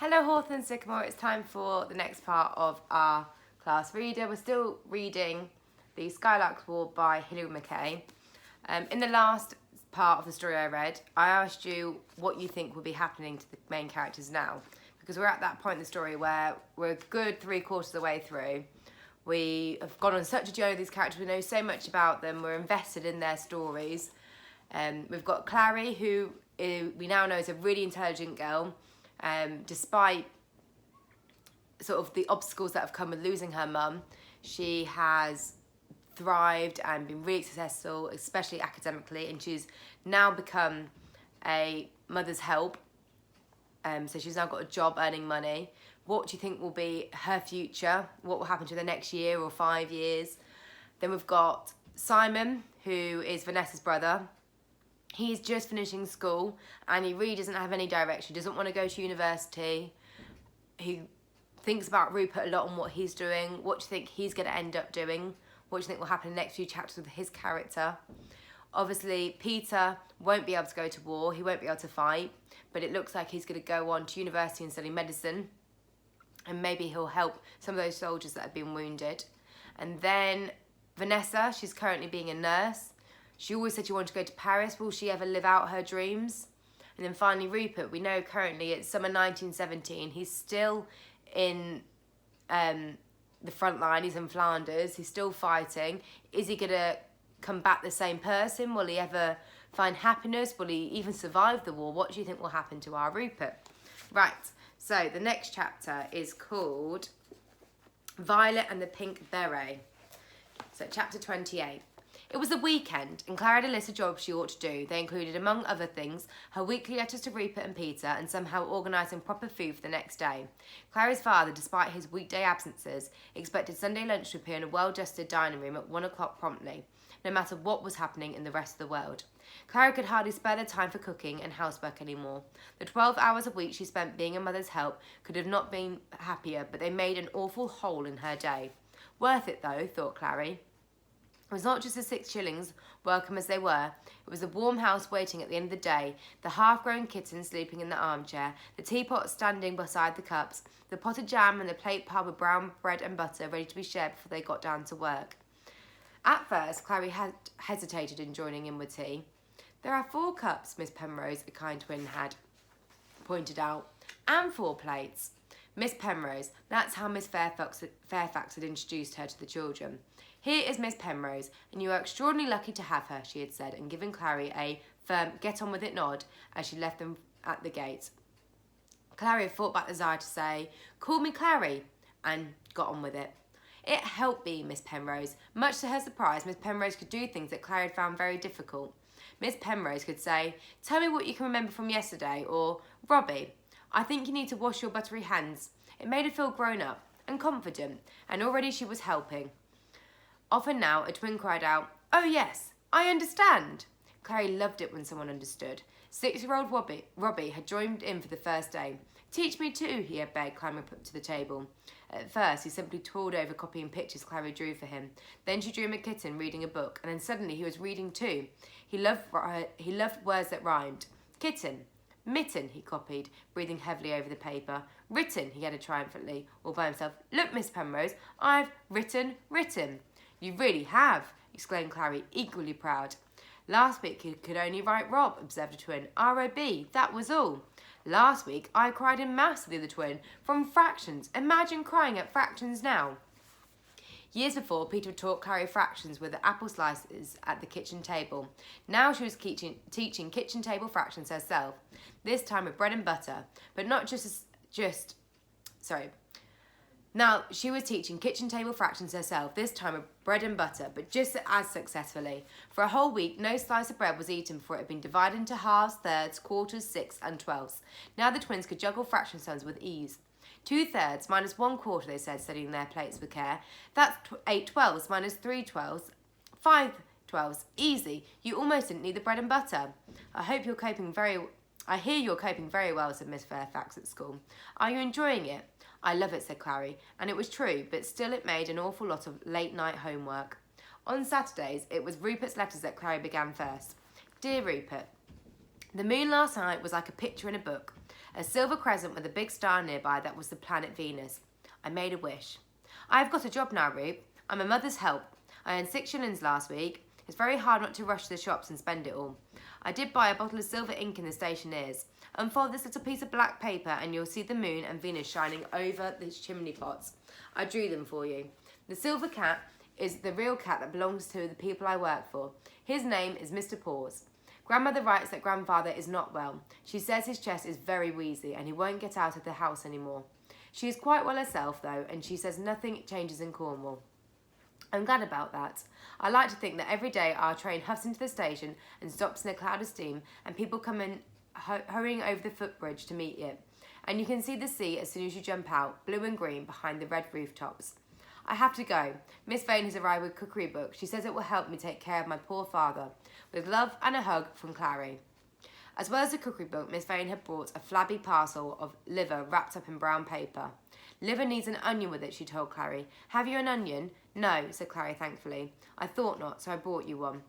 Hello Hawthorne Sycamore, it's time for the next part of our class reader. We're still reading the Skylarks War by Hilary McKay. In the last part of the story I read, I asked you what you think will be happening to the main characters now, because we're at that point in the story where we're a good 3/4 of the way through. We have gone on such a journey with these characters, we know so much about them, we're invested in their stories. We've got Clary, who we now know is a really intelligent girl. Despite sort of the obstacles that have come with losing her mum, she has thrived and been really successful, especially academically, and she's now become a mother's help. So she's now got a job earning money. What do you think will be her future? What will happen to her the next year or 5 years? Then we've got Simon, who is Vanessa's brother. He's just finishing school and he really doesn't have any direction. He doesn't want to go to university. He thinks about Rupert a lot and what he's doing. What do you think he's going to end up doing? What do you think will happen in the next few chapters with his character? Obviously, Peter won't be able to go to war. He won't be able to fight. But it looks like he's going to go on to university and study medicine. And maybe he'll help some of those soldiers that have been wounded. And then Vanessa, she's currently being a nurse. She always said she wanted to go to Paris. Will she ever live out her dreams? And then finally Rupert, we know currently it's summer 1917. He's still in the front line. He's in Flanders. He's still fighting. Is he going to come back the same person? Will he ever find happiness? Will he even survive the war? What do you think will happen to our Rupert? Right, so the next chapter is called Violet and the Pink Beret. So chapter 28. It was the weekend, and Clara had a list of jobs she ought to do. They included, among other things, her weekly letters to Rupert and Peter, and somehow organising proper food for the next day. Clara's father, despite his weekday absences, expected Sunday lunch to appear in a well-dusted dining room at 1 o'clock promptly, no matter what was happening in the rest of the world. Clara could hardly spare the time for cooking and housework anymore. The 12 hours a week she spent being a mother's help could have not been happier, but they made an awful hole in her day. Worth it, though, thought Clary. It was not just the 6 shillings, welcome as they were. It was the warm house waiting at the end of the day, the half-grown kitten sleeping in the armchair, the teapot standing beside the cups, the pot of jam and the plate piled with brown bread and butter ready to be shared before they got down to work. At first, Clary had hesitated in joining in with tea. There are 4 cups, Miss Penrose, a kind twin, had pointed out, and 4 plates. Miss Penrose, that's how Miss Fairfax had introduced her to the children. Here is Miss Penrose, and you are extraordinarily lucky to have her, she had said, and given Clary a firm get-on-with-it nod as she left them at the gate. Clary had fought back the desire to say, call me Clary, and got on with it. It helped be Miss Penrose. Much to her surprise, Miss Penrose could do things that Clary had found very difficult. Miss Penrose could say, tell me what you can remember from yesterday, or, Robbie, I think you need to wash your buttery hands. It made her feel grown up and confident, and already she was helping. Often now, a twin cried out, oh yes, I understand. Clary loved it when someone understood. 6-year-old Robbie had joined in for the first day. Teach me too, he had begged, climbing up to the table. At first, he simply toiled over copying pictures Clary drew for him. Then she drew him a kitten reading a book, and then suddenly he was reading too. He loved words that rhymed. Kitten. Mitten, he copied, breathing heavily over the paper. Written, he added triumphantly, all by himself. Look, Miss Penrose, I've written. You really have, exclaimed Clary, equally proud. Last week he could only write Rob, observed a twin. R-O-B, that was all. Last week I cried in maths, said the other twin, from fractions. Imagine crying at fractions now. Years before, Peter had taught Clary fractions with the apple slices at the kitchen table. Now she was teaching kitchen table fractions herself, this time with bread and butter, but not Now she was teaching kitchen table fractions herself, this time with bread and butter, but just as successfully. For a whole week, no slice of bread was eaten before it had been divided into halves, thirds, quarters, 6 and 12ths. Now the twins could juggle fraction sums with ease. 2/3 minus 1/4, they said, studying their plates with care. That's 8/12 minus 3/12, 5/12. Easy. You almost didn't need the bread and butter. I hear you're coping very well, said Miss Fairfax at school. Are you enjoying it? I love it, said Clary, and it was true, but still it made an awful lot of late-night homework. On Saturdays, it was Rupert's letters that Clary began first. Dear Rupert, The moon last night was like a picture in a book, a silver crescent with a big star nearby that was the planet Venus. I made a wish. I've got a job now, Rube. I'm a mother's help. I earned 6 shillings last week. It's very hard not to rush to the shops and spend it all. I did buy a bottle of silver ink in the stationer's. Unfold this little piece of black paper and you'll see the moon and Venus shining over the chimney pots. I drew them for you. The silver cat is the real cat that belongs to the people I work for. His name is Mr. Paws. Grandmother writes that grandfather is not well. She says his chest is very wheezy and he won't get out of the house anymore. She is quite well herself though, and she says nothing changes in Cornwall. I'm glad about that. I like to think that every day our train huffs into the station and stops in a cloud of steam and people come in hurrying over the footbridge to meet you. And you can see the sea as soon as you jump out, blue and green behind the red rooftops. I have to go. Miss Vane has arrived with a cookery book. She says it will help me take care of my poor father. With love and a hug from Clary. As well as the cookery book, Miss Vane had brought a flabby parcel of liver wrapped up in brown paper. Liver needs an onion with it, she told Clary. Have you an onion? No, said Clary thankfully. I thought not, so I brought you one.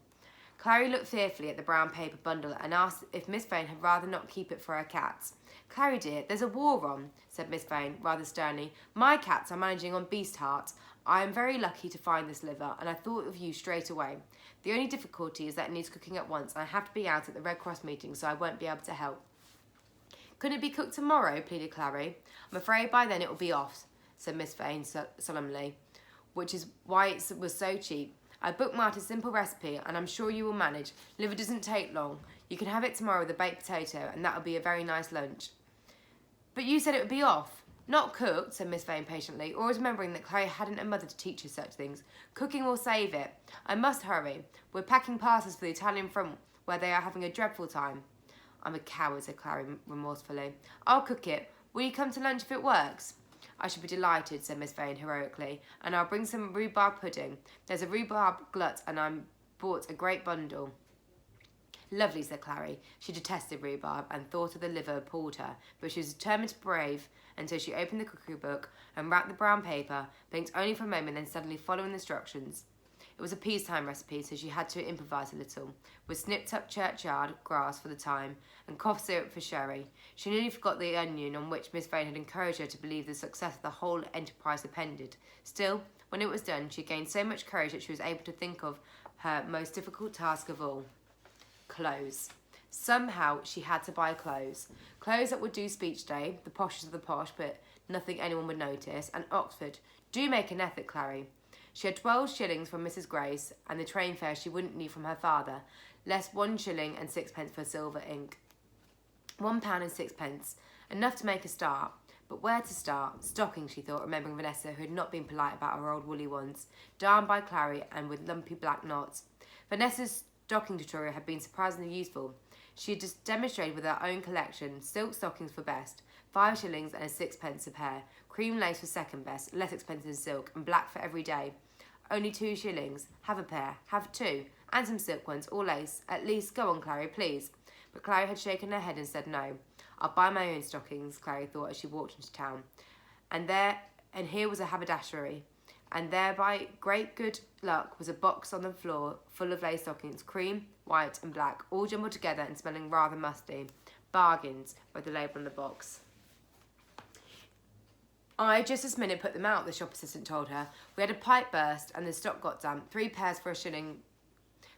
Clary looked fearfully at the brown paper bundle and asked if Miss Vane had rather not keep it for her cats. Clary dear, there's a war on, said Miss Vane, rather sternly. My cats are managing on Beast Heart. I am very lucky to find this liver, and I thought of you straight away. The only difficulty is that it needs cooking at once, and I have to be out at the Red Cross meeting, so I won't be able to help. Couldn't it be cooked tomorrow, pleaded Clary. I'm afraid by then it will be off, said Miss Vane solemnly, which is why it was so cheap. I bookmarked a simple recipe, and I'm sure you will manage. Liver doesn't take long. You can have it tomorrow with a baked potato, and that will be a very nice lunch. But you said it would be off. Not cooked, said Miss Vane patiently, always remembering that Clary hadn't a mother to teach her such things. Cooking will save it. I must hurry. We're packing parcels for the Italian front, where they are having a dreadful time. I'm a coward, said Clary remorsefully. I'll cook it. Will you come to lunch if it works? I should be delighted, said Miss Vane heroically, and I'll bring some rhubarb pudding. There's a rhubarb glut, and I bought a great bundle. Lovely, said Clary. She detested rhubarb and thought of the liver appalled her, but she was determined to be brave until she opened the cookery book and wrapped the brown paper, blinked only for a moment, then suddenly following the instructions. It was a peacetime recipe, so she had to improvise a little, with snipped up churchyard grass for the thyme and cough syrup for sherry. She nearly forgot the onion on which Miss Vane had encouraged her to believe the success of the whole enterprise depended. Still, when it was done, she gained so much courage that she was able to think of her most difficult task of all. Clothes. Somehow she had to buy clothes. Clothes that would do speech day, the poshest of the posh, but nothing anyone would notice, and Oxford. Do make an effort, Clary. She had 12 shillings from Mrs. Grace, and the train fare she wouldn't need from her father, less 1 shilling and 6 pence for silver ink. £1 and 6 pence, enough to make a start. But where to start? Stockings, she thought, remembering Vanessa, who had not been polite about her old woolly ones, darned by Clary and with lumpy black knots. Vanessa's stocking tutorial had been surprisingly useful. She had just demonstrated with her own collection, silk stockings for best, 5 shillings and 6 pence a pair, cream lace for second best, less expensive than silk, and black for every day. Only 2 shillings. Have a pair. Have 2. And some silk ones, all lace. At least, go on, Clary, please. But Clary had shaken her head and said no. I'll buy my own stockings, Clary thought as she walked into town. And here was a haberdashery. And there, by great good luck, was a box on the floor full of lace stockings, cream, white and black, all jumbled together and smelling rather musty. Bargains, read the label on the box. I just this minute put them out, the shop assistant told her. We had a pipe burst and the stock got damp. 3 pairs for a shilling.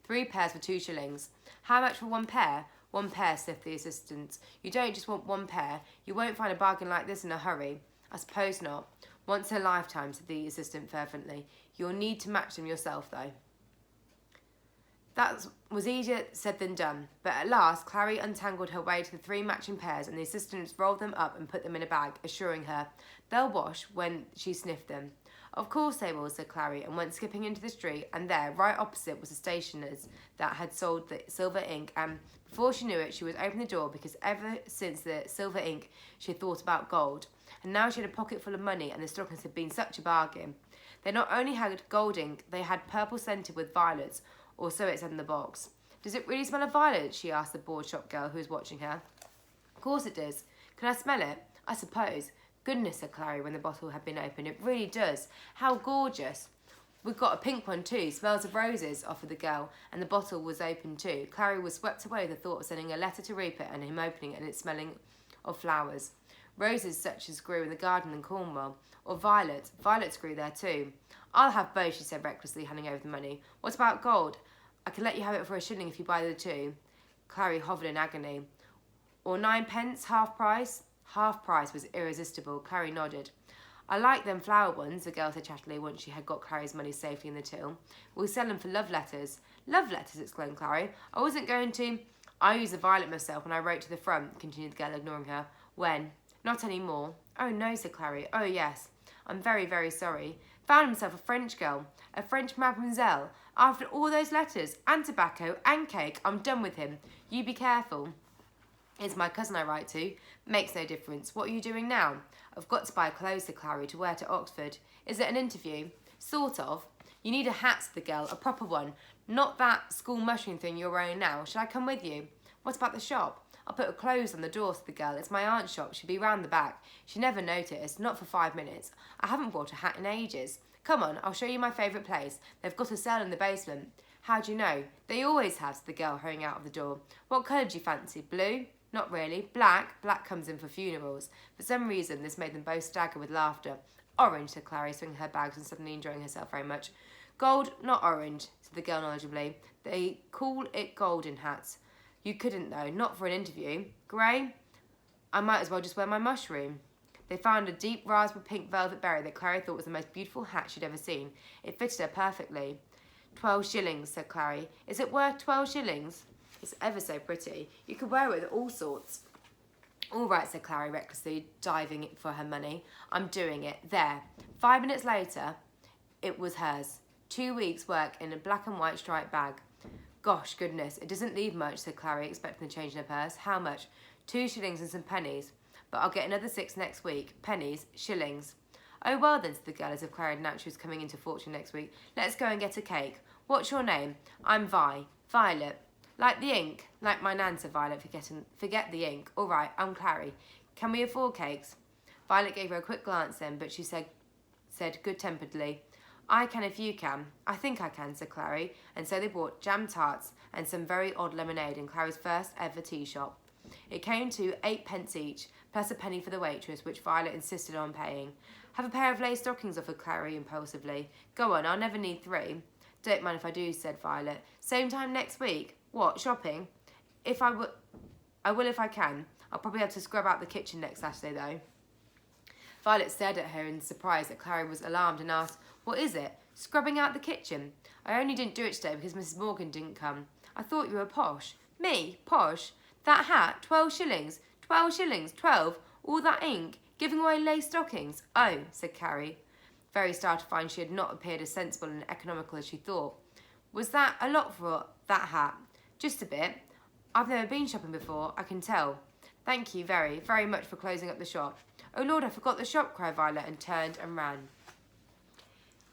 3 pairs for 2 shillings. How much for 1 pair? 1 pair, sniffed the assistant. You don't just want 1 pair. You won't find a bargain like this in a hurry. I suppose not. Once in a lifetime, said the assistant fervently. You'll need to match them yourself, though. That was easier said than done, but at last Clary untangled her way to the 3 matching pairs and the assistants rolled them up and put them in a bag, assuring her they'll wash when she sniffed them. Of course they will, said Clary, and went skipping into the street, and there, right opposite, was a stationer's that had sold the silver ink, and before she knew it, she was opening the door because ever since the silver ink, she had thought about gold, and now she had a pocket full of money, and the stockings had been such a bargain. They not only had gold ink, they had purple scented with violets, or so it said in the box. Does it really smell of violets? She asked the bored shop girl who was watching her. Of course it does. Can I smell it? I suppose. Goodness, said Clary when the bottle had been opened. It really does. How gorgeous. We've got a pink one too. Smells of roses, offered the girl, and the bottle was open too. Clary was swept away with the thought of sending a letter to Rupert and him opening it and it smelling of flowers. Roses such as grew in the garden in Cornwall. Or violets. Violets grew there too. I'll have both, she said recklessly, handing over the money. What about gold? I can let you have it for a shilling if you buy the two. Clary hovered in agony. Or 9p, half price? Half price was irresistible. Clary nodded. I like them flower ones, the girl said chattily once she had got Clary's money safely in the till. We'll sell them for love letters. Love letters, exclaimed Clary. I wasn't going to... I used a violet myself when I wrote to the front, continued the girl, ignoring her. When? Not any more. Oh, no, said Clary. Oh, yes. I'm very, very sorry. Found himself a French girl, a French mademoiselle. After all those letters, and tobacco, and cake, I'm done with him. You be careful. It's my cousin I write to. Makes no difference. What are you doing now? I've got to buy clothes, said Clary, to wear to Oxford. Is it an interview? Sort of. You need a hat, said the girl, a proper one. Not that school mushroom thing you're wearing now. Shall I come with you? What about the shop? I'll put clothes on the door, said the girl. It's my aunt's shop. She'll be round the back. She never noticed, not for 5 minutes. I haven't bought a hat in ages. Come on, I'll show you my favourite place. They've got a sale in the basement. How do you know? They always have, said the girl, hurrying out of the door. What colour do you fancy? Blue? Not really. Black? Black comes in for funerals. For some reason, this made them both stagger with laughter. Orange, said Clary, swinging her bags and suddenly enjoying herself very much. Gold, not orange, said the girl knowledgeably. They call it gold in hats. You couldn't, though, not for an interview. Grey? I might as well just wear my mushroom. They found a deep raspberry pink velvet berry that Clary thought was the most beautiful hat she'd ever seen. It fitted her perfectly. 12 shillings, said Clary. Is it worth 12 shillings? It's ever so pretty. You could wear it with all sorts. All right, said Clary recklessly, diving for her money. I'm doing it. There. 5 minutes later, it was hers. 2 weeks' work in a black and white striped bag. Gosh, goodness, it doesn't leave much, said Clary, expecting the change in her purse. How much? 2 shillings and some pennies. But I'll get another 6 next week. Pennies, shillings. Oh, well then, said the girl, as if Clary had known she was coming into fortune next week. Let's go and get a cake. What's your name? I'm Vi. Violet. Like the ink? Like my nan, said Violet, forget the ink. All right, I'm Clary. Can we afford cakes? Violet gave her a quick glance then, but she said good-temperedly, I can if you can. I think I can, said Clary, and so they bought jam tarts and some very odd lemonade in Clary's first ever tea shop. It came to 8p each, plus a penny for the waitress, which Violet insisted on paying. Have a pair of lace stockings, offered Clary impulsively. Go on, I'll never need 3. Don't mind if I do, said Violet. Same time next week? What, shopping? I will if I can. I'll probably have to scrub out the kitchen next Saturday, though. Violet stared at her in surprise that Clary was alarmed and asked, What is it? Scrubbing out the kitchen? I only didn't do it today because Mrs. Morgan didn't come. I thought you were posh. Me? Posh? That hat? 12 shillings? 12 shillings? 12? All that ink? Giving away lace stockings? Oh, said Clary, very startled to find she had not appeared as sensible and economical as she thought. Was that a lot for that hat? Just a bit. I've never been shopping before, I can tell. Thank you very, very much for closing up the shop. Oh Lord, I forgot the shop, cried Violet and turned and ran.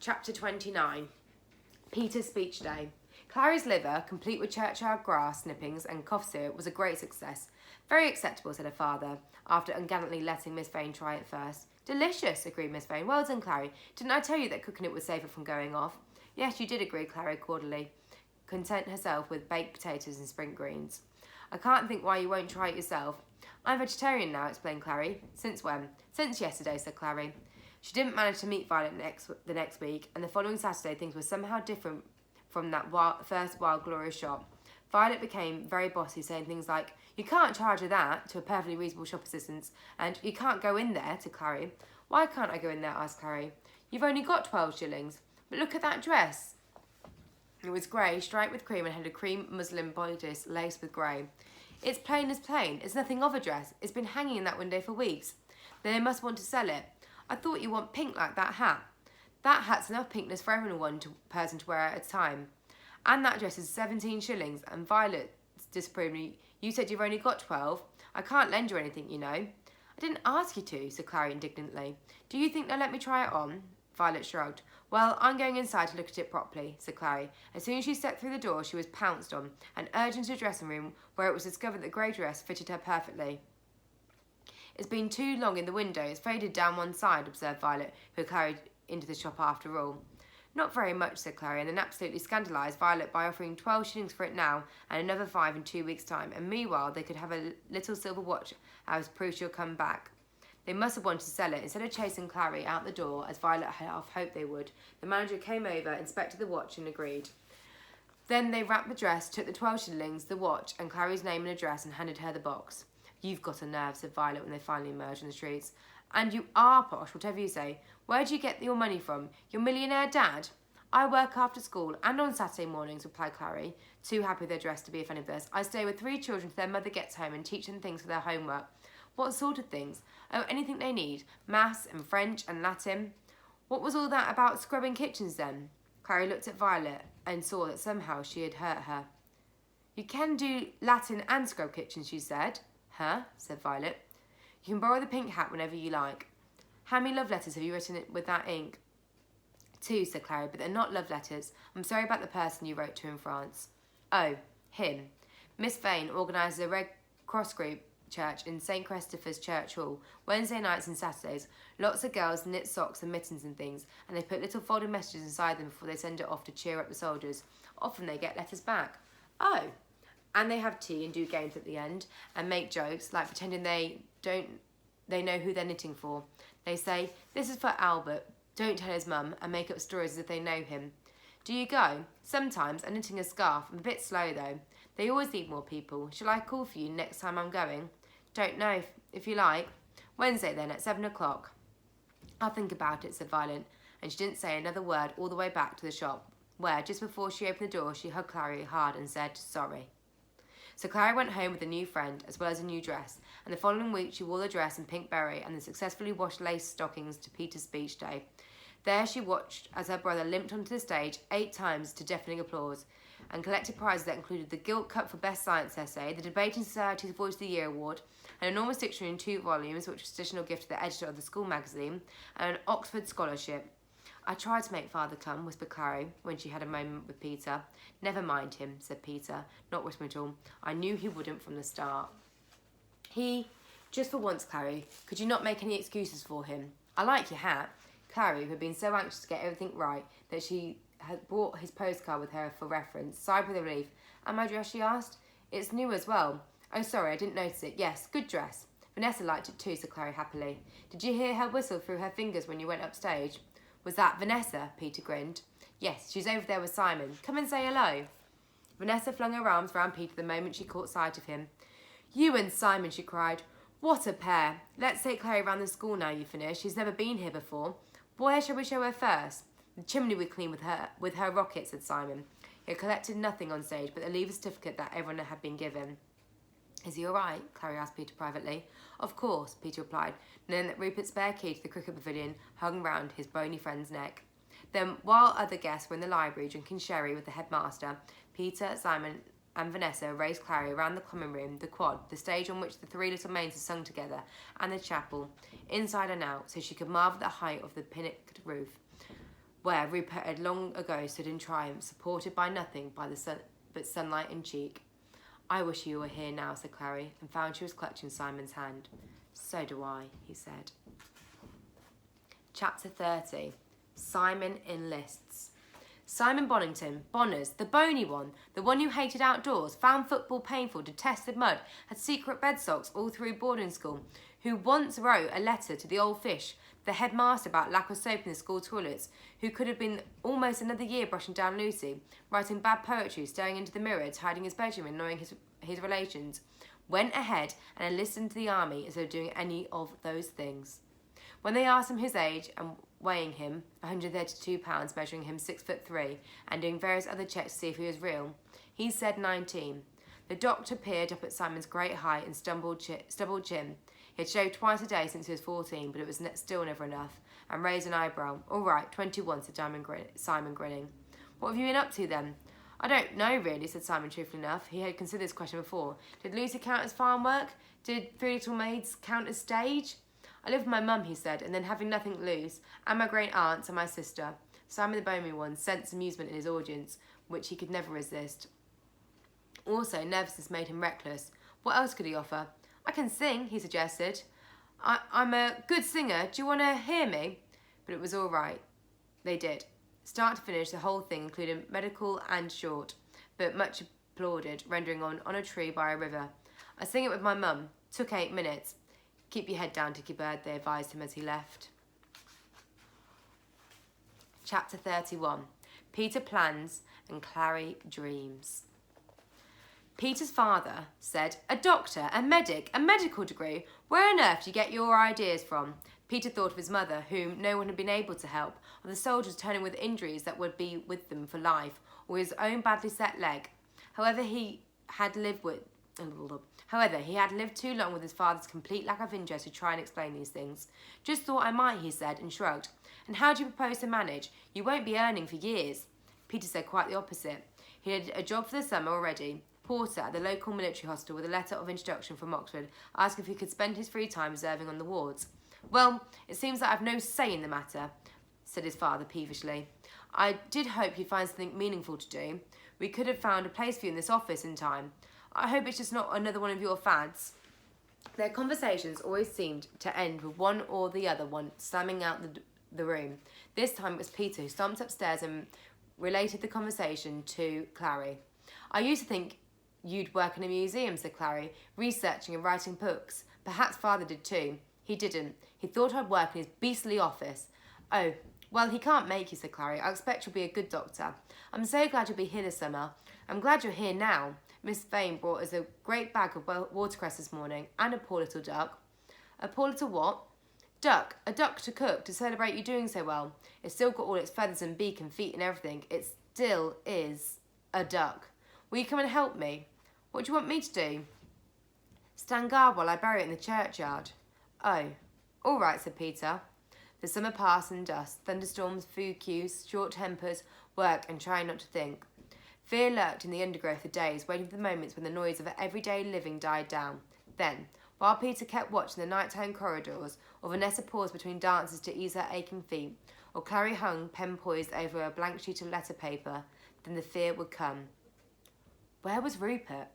Chapter 29. Peter's speech day. Clary's liver, complete with churchyard grass snippings and cough syrup, was a great success. Very acceptable, said her father, after ungallantly letting Miss Vane try it first. Delicious, agreed Miss Vane. Well done, Clary. Didn't I tell you that cooking it would save it from going off? Yes, you did, agreed Clary cordially, content herself with baked potatoes and spring greens. I can't think why you won't try it yourself. I'm vegetarian now, explained Clary. Since when? Since yesterday, said Clary. She didn't manage to meet Violet the next week, and the following Saturday things were somehow different from that first wild, glorious shop. Violet became very bossy, saying things like, you can't charge her that, to a perfectly reasonable shop assistant, and you can't go in there, to Clary. Why can't I go in there, asked Clary. You've only got 12 shillings. But look at that dress. It was grey, striped with cream, and had a cream muslin bodice laced with grey. It's plain as plain. It's nothing of a dress. It's been hanging in that window for weeks. Then they must want to sell it. I thought you want pink like that hat. That hat's enough pinkness for everyone person to wear at a time. And that dress is 17 shillings, and Violet disapproved me. You said you've only got 12. I can't lend you anything, you know. I didn't ask you to, said Clary indignantly. Do you think they'll let me try it on? Violet shrugged. Well, I'm going inside to look at it properly, said Clary. As soon as she stepped through the door, she was pounced on and urged into the dressing room, where it was discovered that the grey dress fitted her perfectly. It's been too long in the window. It's faded down one side, observed Violet, who carried into the shop after all. Not very much, said Clary, and then absolutely scandalised Violet by offering 12 shillings for it now and another 5 in 2 weeks' time, and meanwhile they could have a little silver watch as proof she'll come back. They must have wanted to sell it. Instead of chasing Clary out the door, as Violet half hoped they would, the manager came over, inspected the watch and agreed. Then they wrapped the dress, took the 12 shillings, the watch, and Clary's name and address and handed her the box. You've got a nerve, said Violet when they finally emerged on the streets. And you are posh, whatever you say. Where do you get your money from? Your millionaire dad? I work after school and on Saturday mornings, replied Clary, too happy with her dress to be offended by this. I stay with 3 children till their mother gets home and teach them things for their homework. What sort of things? Oh, anything they need. Maths and French and Latin. What was all that about scrubbing kitchens then? Clary looked at Violet and saw that somehow she had hurt her. You can do Latin and scrub kitchens, she said. Huh? Said Violet. You can borrow the pink hat whenever you like. How many love letters have you written with that ink? 2, said Clary, but they're not love letters. I'm sorry about the person you wrote to in France. Oh, him. Miss Vane organises a Red Cross group church in St. Christopher's Church Hall, Wednesday nights and Saturdays. Lots of girls knit socks and mittens and things, and they put little folded messages inside them before they send it off to cheer up the soldiers. Often they get letters back. Oh, and they have tea and do games at the end, and make jokes, like pretending they know who they're knitting for. They say, this is for Albert, don't tell his mum, and make up stories as if they know him. Do you go? Sometimes. I'm knitting a scarf. I'm a bit slow though. They always need more people. Shall I call for you next time I'm going? Don't know, if you like. Wednesday then, at 7 o'clock. I'll think about it, said Violet, and she didn't say another word all the way back to the shop, where, just before she opened the door, she hugged Clary hard and said, sorry. So Clary went home with a new friend, as well as a new dress, and the following week she wore the dress and pink beret and the successfully washed lace stockings to Peter's speech day. There she watched as her brother limped onto the stage 8 times to deafening applause, and collected prizes that included the Gilt Cup for Best Science Essay, the Debating Society's Voice of the Year Award, an enormous dictionary in 2 volumes, which was a traditional gift to the editor of the school magazine, and an Oxford scholarship. I tried to make father come, whispered Clary, when she had a moment with Peter. Never mind him, said Peter, not whispering at all. I knew he wouldn't from the start. Just for once, Clary, could you not make any excuses for him? I like your hat. Clary, who had been so anxious to get everything right that she had brought his postcard with her for reference, sighed with relief. And my dress, she asked? It's new as well. Oh, sorry, I didn't notice it. Yes, good dress. Vanessa liked it too, said Clary happily. Did you hear her whistle through her fingers when you went upstage? Was that Vanessa? Peter grinned. Yes, she's over there with Simon. Come and say hello. Vanessa flung her arms round Peter the moment she caught sight of him. You and Simon, she cried. What a pair. Let's take Clary round the school now you finish. She's never been here before. Where shall we show her first? The chimney we clean with her rocket, said Simon. He had collected nothing on stage but the leave certificate that everyone had been given. Is he all right? Clary asked Peter privately. Of course, Peter replied, knowing that Rupert's spare key to the cricket pavilion hung round his bony friend's neck. Then, while other guests were in the library drinking sherry with the headmaster, Peter, Simon and Vanessa raised Clary around the common room, the quad, the stage on which the 3 little maids had sung together, and the chapel, inside and out, so she could marvel at the height of the pinnated roof, where Rupert had long ago stood in triumph, supported by nothing but sunlight and cheek. I wish you were here now, said Clary, and found she was clutching Simon's hand. So do I, he said. Chapter 30. Simon enlists. Simon Bonington, Bonners, the bony one, the one who hated outdoors, found football painful, detested mud, had secret bed socks all through boarding school, who once wrote a letter to the old fish, the headmaster, about lack of soap in the school toilets, who could have been almost another year brushing down Lucy, writing bad poetry, staring into the mirror, hiding his bedroom, annoying his relations, went ahead and enlisted into the army instead of doing any of those things. When they asked him his age and weighing him, 132 pounds, measuring him 6'3", and doing various other checks to see if he was real, he said 19. The doctor peered up at Simon's great height and stubbled chin. He had shaved twice a day since he was 14, but it was still never enough, and raised an eyebrow. All right, 21, said Simon, grinning. What have you been up to then? I don't know, really, said Simon, truthfully enough. He had considered this question before. Did Lucy count as farm work? Did 3 Little Maids count as stage? I live with my mum, he said, and then having nothing to lose, and my great aunts and my sister. Simon the bony one sensed amusement in his audience, which he could never resist. Also, nervousness made him reckless. What else could he offer? I can sing, he suggested. I'm a good singer. Do you want to hear me? But it was all right. They did. Start to finish, the whole thing, including medical and short, but much applauded, rendering on a tree by a river. I sing it with my mum. Took 8 minutes. Keep your head down, Dicky Bird, they advised him as he left. Chapter 31. Peter plans and Clary dreams. Peter's father said, "A doctor, a medic, a medical degree. Where on earth do you get your ideas from?" Peter thought of his mother, whom no one had been able to help, of the soldiers returning with injuries that would be with them for life, or his own badly set leg. However, he had lived too long with his father's complete lack of interest to try and explain these things. "Just thought I might," he said, and shrugged. "And how do you propose to manage? You won't be earning for years." Peter said quite the opposite. He had a job for the summer already. Porter at the local military hospital with a letter of introduction from Oxford, asking if he could spend his free time serving on the wards. "Well, it seems that I've no say in the matter," said his father peevishly. "I did hope you'd find something meaningful to do. We could have found a place for you in this office in time. I hope it's just not another one of your fads." Their conversations always seemed to end with one or the other one slamming out the room. This time it was Peter who stomped upstairs and related the conversation to Clary. "I used to think you'd work in a museum," said Clary, "researching and writing books. Perhaps father did too." "He didn't. He thought I'd work in his beastly office." "Oh, well, he can't make you," said Clary. "I expect you'll be a good doctor. I'm so glad you'll be here this summer. I'm glad you're here now. Miss Vane brought us a great bag of watercress this morning, and a poor little duck." "A poor little what?" "Duck. A duck to cook, to celebrate you doing so well. It's still got all its feathers and beak and feet and everything. It still is a duck. Will you come and help me?" "What do you want me to do?" "Stand guard while I bury it in the churchyard." "Oh, all right," said Peter. The summer passed in dust, thunderstorms, food queues, short tempers, work, and trying not to think. Fear lurked in the undergrowth for days, waiting for the moments when the noise of everyday living died down. Then, while Peter kept watch in the nighttime corridors, or Vanessa paused between dances to ease her aching feet, or Clary hung, pen poised over a blank sheet of letter paper, then the fear would come. Where was Rupert?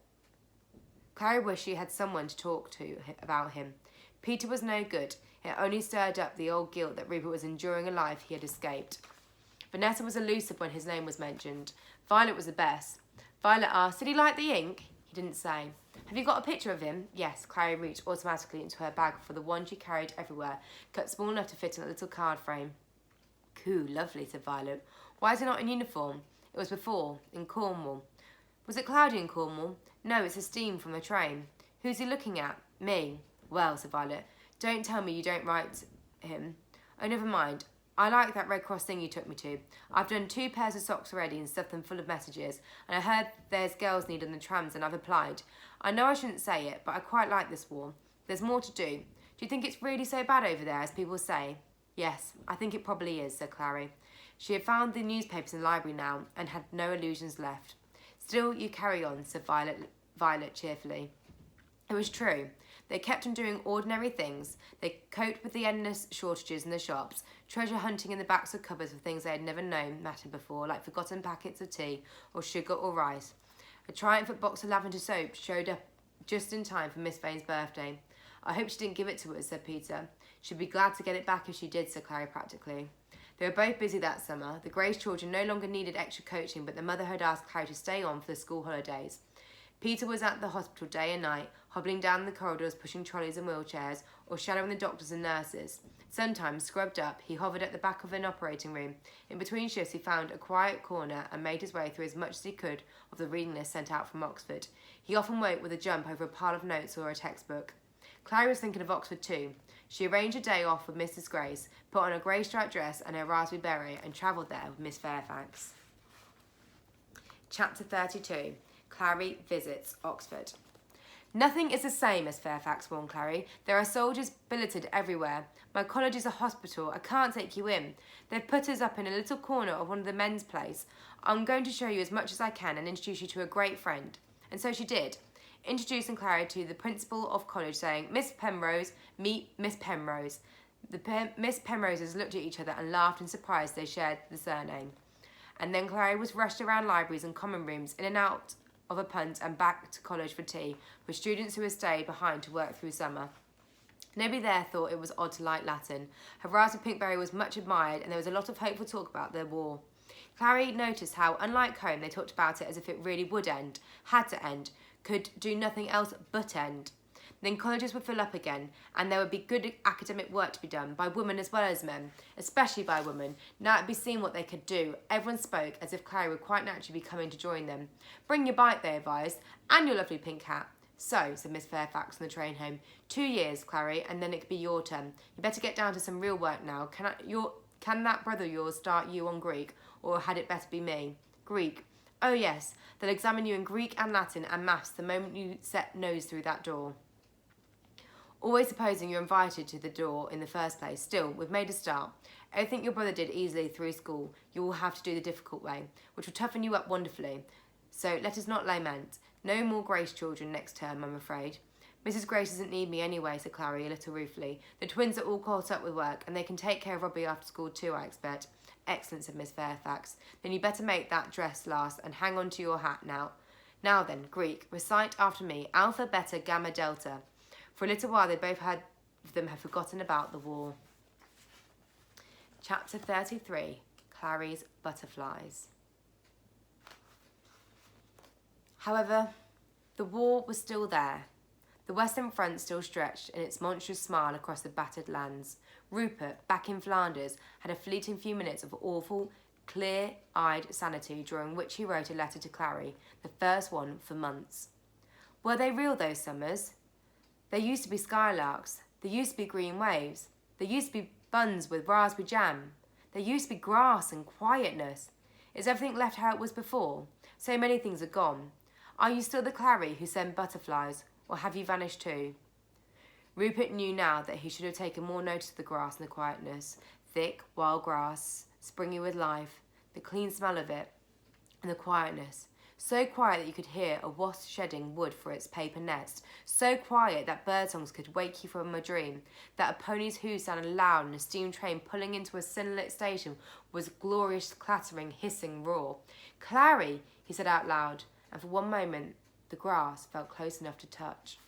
Clary wished she had someone to talk to about him. Peter was no good. It only stirred up the old guilt that Rupert was enduring a life he had escaped. Vanessa was elusive when his name was mentioned. Violet was the best. Violet asked, "Did he like the ink?" He didn't say. "Have you got a picture of him?" Yes. Clary reached automatically into her bag for the one she carried everywhere, cut small enough to fit in a little card frame. "Cool, lovely," said Violet. "Why is he not in uniform?" "It was before, in Cornwall." "Was it cloudy in Cornwall?" "No, it's the steam from the train." "Who's he looking at?" "Me." "Well," said Violet, "don't tell me you don't write him." "Oh, never mind. I like that Red Cross thing you took me to. I've done 2 pairs of socks already and stuffed them full of messages, and I heard there's girls needed on the trams and I've applied. I know I shouldn't say it, but I quite like this war. There's more to do. Do you think it's really so bad over there as people say?" "Yes, I think it probably is," said Clary. She had found the newspapers in the library now and had no illusions left. "Still, you carry on," said Violet cheerfully. It was true. They kept on doing ordinary things. They coped with the endless shortages in the shops, treasure hunting in the backs of cupboards for things they had never known mattered before, like forgotten packets of tea or sugar or rice. A triumphant box of lavender soap showed up just in time for Miss Vane's birthday. "I hope she didn't give it to us," said Peter. "She'd be glad to get it back if she did," said Clary practically. They were both busy that summer. The Grace children no longer needed extra coaching, but the mother had asked Clary to stay on for the school holidays. Peter was at the hospital day and night, hobbling down the corridors, pushing trolleys and wheelchairs, or shadowing the doctors and nurses. Sometimes, scrubbed up, he hovered at the back of an operating room. In between shifts, he found a quiet corner and made his way through as much as he could of the reading list sent out from Oxford. He often woke with a jump over a pile of notes or a textbook. Clary was thinking of Oxford too. She arranged a day off with Mrs. Grace, put on a grey striped dress and her raspberry beret, and travelled there with Miss Fairfax. Chapter 32. Clary visits Oxford. "Nothing is the same as Fairfax," warned Clary. "There are soldiers billeted everywhere. My college is a hospital. I can't take you in. They've put us up in a little corner of one of the men's plays. I'm going to show you as much as I can and introduce you to a great friend." And so she did, introducing Clary to the principal of college, saying, "Miss Penrose, meet Miss Penrose." The Miss Penroses looked at each other and laughed in surprise they shared the surname. And then Clary was rushed around libraries and common rooms, in and out of a punt and back to college for tea, with students who had stayed behind to work through summer. Nobody there thought it was odd to like Latin. Her raspberry pink berry was much admired, and there was a lot of hopeful talk about the war. Clary noticed how, unlike home, they talked about it as if it really would end, had to end, could do nothing else but end. Then colleges would fill up again, and there would be good academic work to be done by women as well as men, especially by women. Now it'd be seen what they could do. Everyone spoke as if Clary would quite naturally be coming to join them. Bring your bike, they advised, and your lovely pink hat. So, said Miss Fairfax on the train home, 2 years, Clary, and then it could be your turn. You better get down to some real work now. Can that brother of yours start you on Greek, or had it better be me? Greek. Oh yes, they'll examine you in Greek and Latin and maths the moment you set nose through that door. Always supposing you're invited to the door in the first place. Still, we've made a start. Everything your brother did easily through school, you will have to do the difficult way, which will toughen you up wonderfully. So let us not lament. No more Grace children next term, I'm afraid. Mrs. Grace doesn't need me anyway, said Clary a little ruefully. The twins are all caught up with work, and they can take care of Robbie after school too, I expect. Excellent, said Miss Fairfax. Then you better make that dress last and hang on to your hat now. Now then, Greek, recite after me, Alpha, Beta, Gamma, Delta. For a little while they both had forgotten about the war. Chapter 33, Clary's Butterflies. However, the war was still there. The Western Front still stretched in its monstrous smile across the battered lands. Rupert, back in Flanders, had a fleeting few minutes of awful, clear-eyed sanity during which he wrote a letter to Clary, the first one for months. Were they real, those summers? There used to be skylarks. There used to be green waves. There used to be buns with raspberry jam. There used to be grass and quietness. Is everything left how it was before? So many things are gone. Are you still the Clary who sent butterflies, or have you vanished too? Rupert knew now that he should have taken more notice of the grass and the quietness. Thick, wild grass, springy with life, the clean smell of it, and the quietness. So quiet that you could hear a wasp shedding wood for its paper nest. So quiet that bird songs could wake you from a dream. That a pony's hoof sounded loud and a steam train pulling into a sunlit station was a glorious clattering, hissing roar. Clary, he said out loud, and for one moment the grass felt close enough to touch.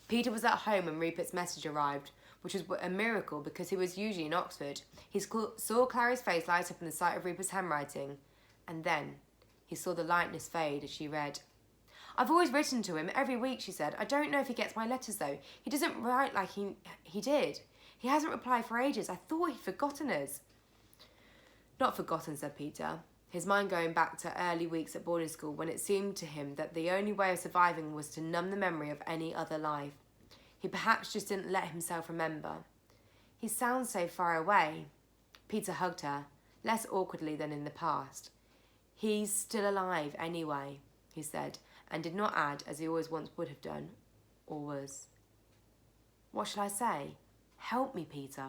Peter was at home when Rupert's message arrived, which was a miracle because he was usually in Oxford. He saw Clary's face light up in the sight of Rupert's handwriting, and then he saw the lightness fade as she read. I've always written to him every week, she said. I don't know if he gets my letters, though. He doesn't write like he did. He hasn't replied for ages. I thought he'd forgotten us. Not forgotten, said Peter, his mind going back to early weeks at boarding school when it seemed to him that the only way of surviving was to numb the memory of any other life. He perhaps just didn't let himself remember. He sounds so far away. Peter hugged her, less awkwardly than in the past. He's still alive anyway, he said, and did not add, as he always once would have done, or was. What shall I say? Help me, Peter.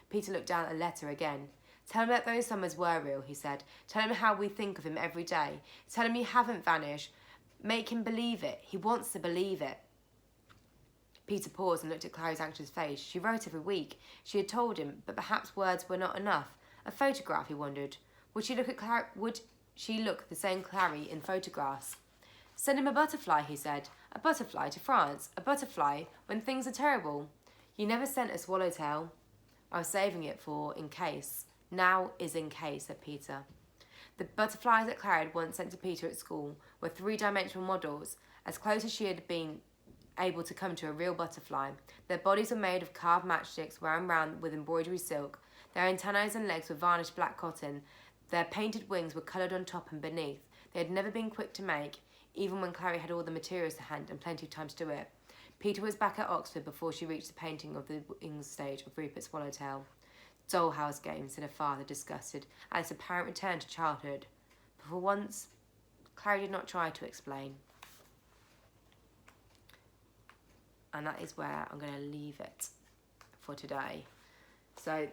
Peter looked down at the letter again. Tell him that those summers were real, he said. Tell him how we think of him every day. Tell him you haven't vanished. Make him believe it. He wants to believe it. Peter paused and looked at Clary's anxious face. She wrote every week. She had told him, but perhaps words were not enough. A photograph, he wondered. Would she look the same Clary in photographs? Send him a butterfly, he said. A butterfly to France. A butterfly when things are terrible. You never sent a swallowtail. I was saving it for in case. Now is in case, said Peter. The butterflies that Clary had once sent to Peter at school were three-dimensional models, as close as she had been able to come to a real butterfly. Their bodies were made of carved matchsticks wound round with embroidery silk. Their antennae and legs were varnished black cotton. Their painted wings were coloured on top and beneath. They had never been quick to make, even when Clary had all the materials to hand and plenty of time to do it. Peter was back at Oxford before she reached the painting of the wings stage of Rupert's Swallowtail. Dollhouse game, said her father, disgusted at this apparent return to childhood. But for once, Clary did not try to explain. And that is where I'm going to leave it for today. So,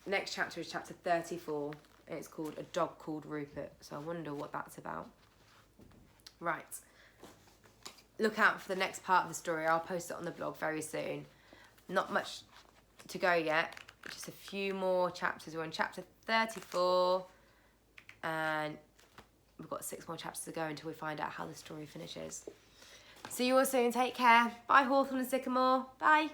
next chapter is chapter 34. And it's called A Dog Called Rupert. So I wonder what that's about. Right. Look out for the next part of the story. I'll post it on the blog very soon. Not much to go yet. Just a few more chapters. We're on chapter 34. And we've got 6 more chapters to go until we find out how the story finishes. See you all soon. Take care. Bye, Hawthorne and Sycamore. Bye.